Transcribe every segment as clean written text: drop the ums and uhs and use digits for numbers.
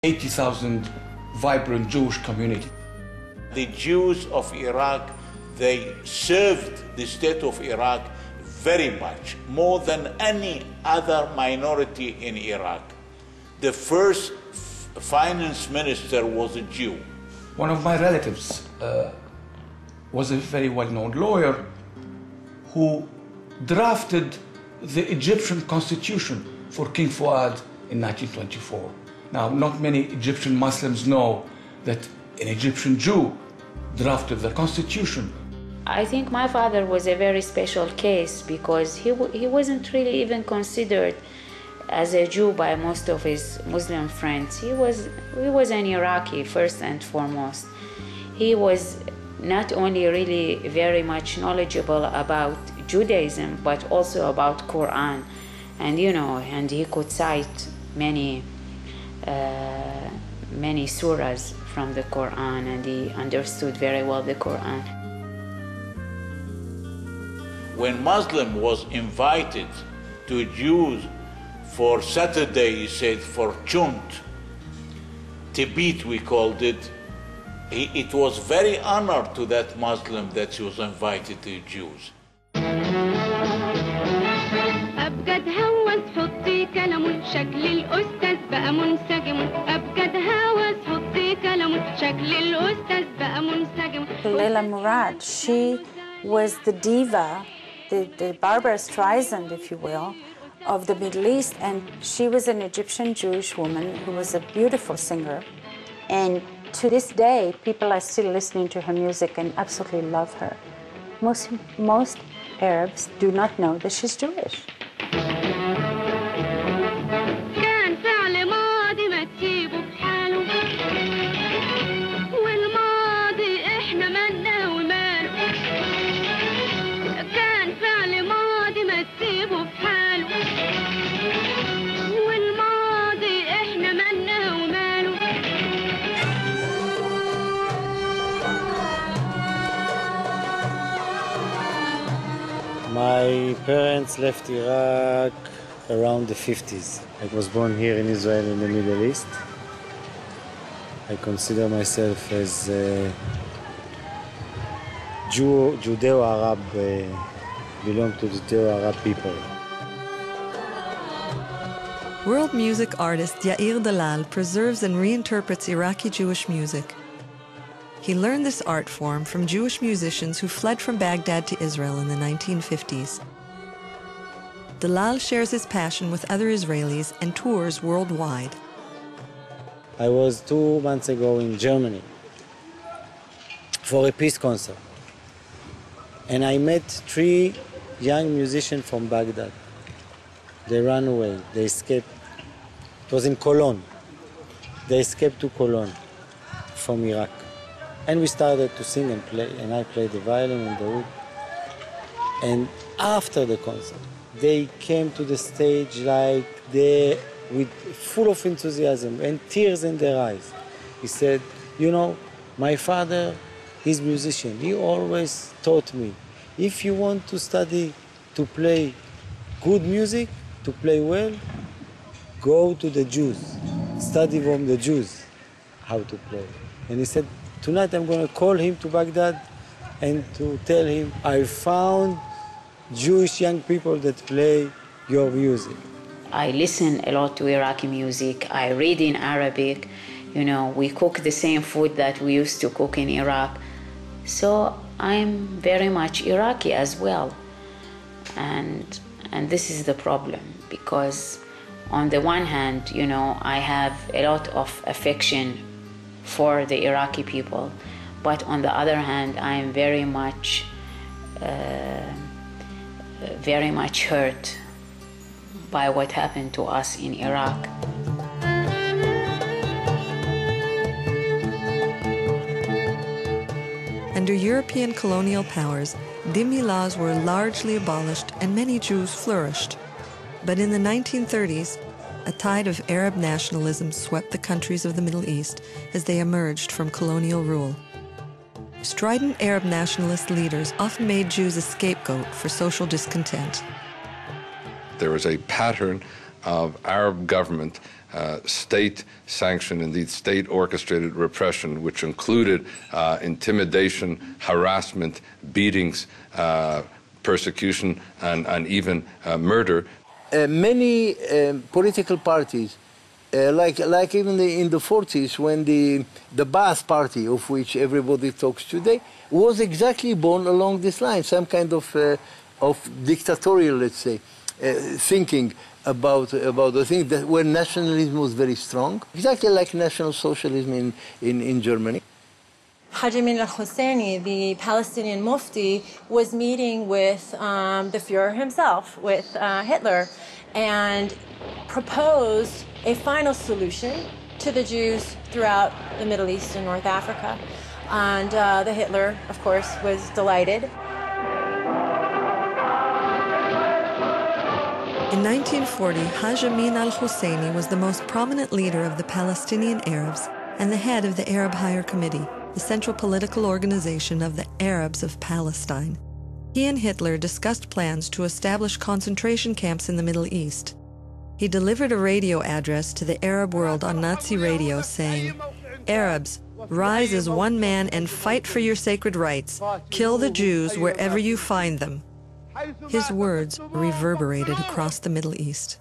80,000 vibrant Jewish community. The Jews of Iraq, they served the state of Iraq very much, more than any other minority in Iraq. The first finance minister was a Jew. One of my relatives was a very well-known lawyer who drafted the Egyptian constitution for King Fuad in 1924. Now, not many Egyptian Muslims know that an Egyptian Jew drafted the constitution. I think my father was a very special case because he wasn't really even considered as a Jew by most of his Muslim friends. He was an Iraqi first and foremost. He was not only really very much knowledgeable about Judaism, but also about Quran. And and he could cite many surahs from the Quran, and he understood very well the Quran. When Muslim was invited to Jews for Saturday, he said, for Chunt, Tibet we called it, it was very honored to that Muslim that he was invited to Jews. أبجد هوس حطي كلام شكل الأستاذ بقى منسجم أبجد هوس حطي كلام شكل الأستاذ بقى منسجم. Leila Murad, she was the diva, the Barbara Streisand, if you will, of the Middle East, and she was an Egyptian Jewish woman who was a beautiful singer. And to this day, people are still listening to her music and absolutely love her. Most Arabs do not know that she's Jewish. كان فعل ماضي ما تسيبه بحاله والماضي احنا مالنا وماله كان فعل ماضي ما تسيبه بحاله والماضي احنا مالنا وماله. My parents left Iraq around the 50s. I was born here in Israel in the Middle East. I consider myself as a Judeo-Arab, belong to the Judeo-Arab people. World music artist Yair Dalal preserves and reinterprets Iraqi Jewish music. He learned this art form from Jewish musicians who fled from Baghdad to Israel in the 1950s. Dalal shares his passion with other Israelis and tours worldwide. I was 2 months ago in Germany for a peace concert. And I met 3 young musicians from Baghdad. They ran away, they escaped. It was in Cologne. They escaped to Cologne from Iraq. And we started to sing and play, and I played the violin and the oud. And after the concert, they came to the stage like with full of enthusiasm and tears in their eyes. He said, my father, he's a musician. He always taught me, if you want to study to play good music, to play well, go to the Jews, study from the Jews how to play. And he said, tonight I'm going to call him to Baghdad and to tell him I found Jewish young people that play your music. I listen a lot to Iraqi music. I read in Arabic. We cook the same food that we used to cook in Iraq. So I'm very much Iraqi as well. And this is the problem, because on the one hand, I have a lot of affection for the Iraqi people, but on the other hand, I am very much hurt by what happened to us in Iraq. Under European colonial powers, dhimmi laws were largely abolished and many Jews flourished. But in the 1930s, a tide of Arab nationalism swept the countries of the Middle East as they emerged from colonial rule. Strident Arab nationalist leaders often made Jews a scapegoat for social discontent. There was a pattern of Arab government, state-sanctioned, indeed state-orchestrated repression, which included intimidation, harassment, beatings, persecution, and even murder. Many political parties, like even in the 40s, when the Ba'ath Party, of which everybody talks today, was exactly born along this line, some kind of dictatorial, let's say, thinking about the thing that where nationalism was very strong, exactly like National Socialism in Germany. Haj Amin al-Husseini, the Palestinian Mufti, was meeting with the Fuhrer himself, with Hitler, and proposed a final solution to the Jews throughout the Middle East and North Africa. And the Hitler, of course, was delighted. In 1940, Haj Amin al-Husseini was the most prominent leader of the Palestinian Arabs and the head of the Arab Higher Committee, the central political organization of the Arabs of Palestine. He and Hitler discussed plans to establish concentration camps in the Middle East. He delivered a radio address to the Arab world on Nazi radio saying, "Arabs, rise as one man and fight for your sacred rights. Kill the Jews wherever you find them." His words reverberated across the Middle East.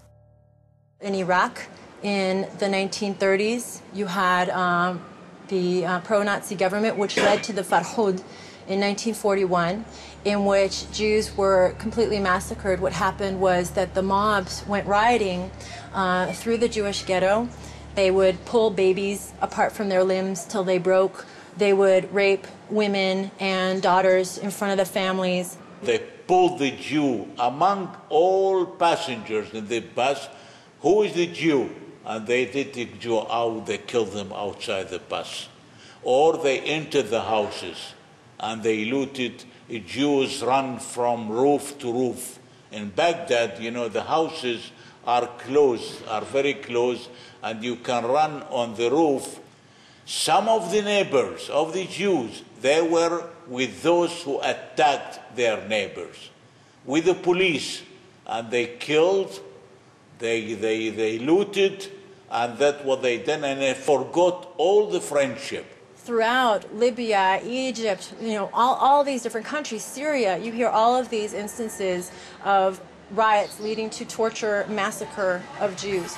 In Iraq, in the 1930s, you had the pro-Nazi government, which led to the Farhud in 1941, in which Jews were completely massacred. What happened was that the mobs went rioting through the Jewish ghetto. They would pull babies apart from their limbs till they broke. They would rape women and daughters in front of the families. They pulled the Jew among all passengers in the bus. Who is the Jew? And they did the Jew out, they killed them outside the bus. Or they entered the houses and they looted. Jews run from roof to roof. In Baghdad, you know, the houses are close, are very close, and you can run on the roof. Some of the neighbors of the Jews, they were with those who attacked their neighbors, with the police, and they killed, they looted, and that's what they did, and they forgot all the friendship. Throughout Libya, Egypt, you know, all these different countries, Syria, you hear all of these instances of riots leading to torture, massacre of Jews.